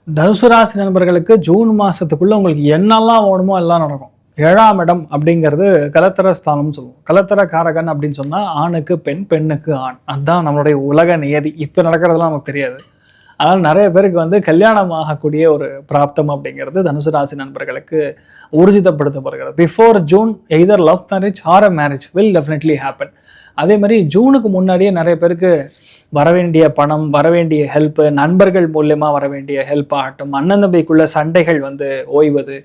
தனுசு ராசி நண்பர்களுக்கு ஜூன் மாசத்துக்குள்ள உங்களுக்கு என்னெல்லாம் வேணுமோ எல்லாம் நடக்கும். 7ஆம் இடம் அப்படிங்கிறது கலத்தர ஸ்தானம்னு சொல்லுவோம். கலத்தர காரகன் அப்படின்னு சொன்னா ஆணுக்கு பெண், பெண்ணுக்கு ஆண். அதுதான் நம்மளுடைய உலக நியதி. இப்ப நடக்கிறதுலாம் நமக்கு தெரியாது. ஆனால் நிறைய பேருக்கு கல்யாணம் ஆகக்கூடிய ஒரு பிராப்தம் அப்படிங்கிறது தனுசு ராசி நண்பர்களுக்கு ஊர்ஜிதப்படுத்தப்படுகிறது. Before June either love marriage or a marriage will definitely happen. அதே மாதிரி ஜூனுக்கு முன்னாடியே நிறைய பேருக்கு வரவேண்டிய பணம், வரவேண்டிய ஹெல்ப், நண்பர்கள் மூலியமா வரவேண்டிய ஹெல்ப் ஆகட்டும், அண்ணன் தம்பிக்குள்ள சண்டைகள் ஓய்வது,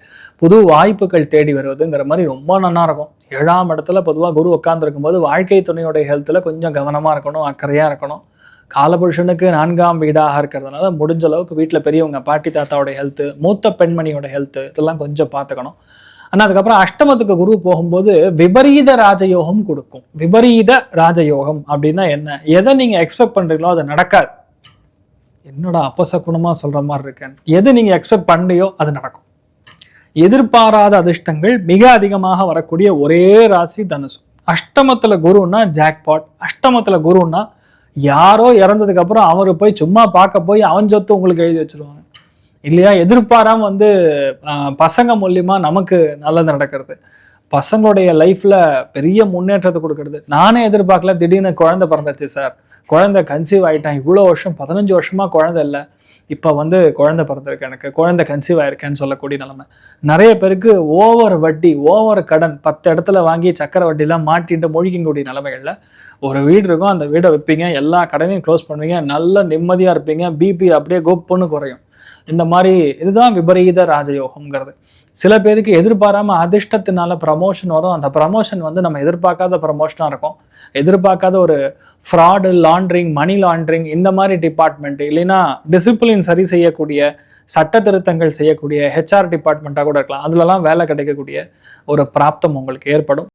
புது வாய்ப்புகள் தேடி வருவதுங்கிற மாதிரி ரொம்ப நல்லா இருக்கும். 7ஆம் இடத்துல பொதுவாக குரு உட்கார்ந்துருக்கும் போது வாழ்க்கை துணையோடைய ஹெல்த்தில் கொஞ்சம் கவனமாக இருக்கணும், அக்கறையாக இருக்கணும். காலபுருஷனுக்கு 4ஆம் வீடாக இருக்கிறதுனால முடிஞ்ச அளவுக்கு வீட்டில் பெரியவங்க பாட்டி தாத்தாவோட ஹெல்த்து, மூத்த பெண்மணியோட ஹெல்த்து இதெல்லாம் கொஞ்சம் பார்த்துக்கணும். ஆனால் அதுக்கப்புறம் அஷ்டமத்துக்கு குரு போகும்போது விபரீத ராஜயோகம் கொடுக்கும். விபரீத ராஜயோகம் அப்படின்னா என்ன? எதை நீங்க எக்ஸ்பெக்ட் பண்றீங்களோ அது நடக்காது. என்னோட அப்பசகுணமா சொல்ற மாதிரி இருக்கேன். எது நீங்க எக்ஸ்பெக்ட் பண்ணலையோ அது நடக்கும். எதிர்பாராத அதிர்ஷ்டங்கள் மிக அதிகமாக வரக்கூடிய ஒரே ராசி தனுசு. அஷ்டமத்துல குருன்னா ஜாக்பாட். அஷ்டமத்துல குருன்னா யாரோ இறந்ததுக்கு அப்புறம் அவரு போய் சும்மா பார்க்க போய் அவன் சொத்து உங்களுக்கு எழுதி வச்சிருவாங்க இல்லையா? எதிர்பாராம பசங்க மூலியமா நமக்கு நல்லது நடக்கிறது, பசங்களுடைய லைஃப்ல பெரிய முன்னேற்றத்தை கொடுக்கறது. நானே எதிர்பார்க்கல, திடீர்னு குழந்தை பிறந்துச்சு சார், குழந்தை கன்சீவ் ஆயிட்டேன், இவ்வளோ வருஷம் 15 வருஷமா குழந்தை இல்லை, இப்போ குழந்தை பிறந்திருக்கு, எனக்கு குழந்தை கன்சீவ் ஆயிருக்கேன்னு சொல்லக்கூடிய நிலைமை. நிறைய பேருக்கு ஓவர் வட்டி, ஓவர் கடன், 10 இடத்துல வாங்கி சக்கரை வட்டிலாம் மாட்டிட்டு முழிக்கக்கூடிய நிலைமைகள்ல ஒரு வீடு இருக்கும், அந்த வீடை வைப்பீங்க, எல்லா கடனையும் க்ளோஸ் பண்ணுவீங்க, நல்ல நிம்மதியா இருப்பீங்க, பிபி அப்படியே கோப்புன்னு குறையும். இந்த மாதிரி இதுதான் விபரீத ராஜயோகம்ங்கிறது. சில பேருக்கு எதிர்பாராம அதிர்ஷ்டத்தினால ப்ரமோஷன் வரும். அந்த ப்ரமோஷன் நம்ம எதிர்பார்க்காத ப்ரமோஷனா இருக்கும். எதிர்பார்க்காத ஒரு ஃப்ராடு, லாண்ட்ரிங், மணி லாண்ட்ரிங் இந்த மாதிரி டிபார்ட்மெண்ட், இல்லைன்னா டிசிப்ளின் சரி செய்யக்கூடிய, சட்ட திருத்தங்கள் செய்யக்கூடிய ஹெச்ஆர் டிபார்ட்மெண்ட்டாக கூட இருக்கலாம். அதுலலாம் வேலை கிடைக்கக்கூடிய ஒரு பிராப்தம் உங்களுக்கு ஏற்படும்.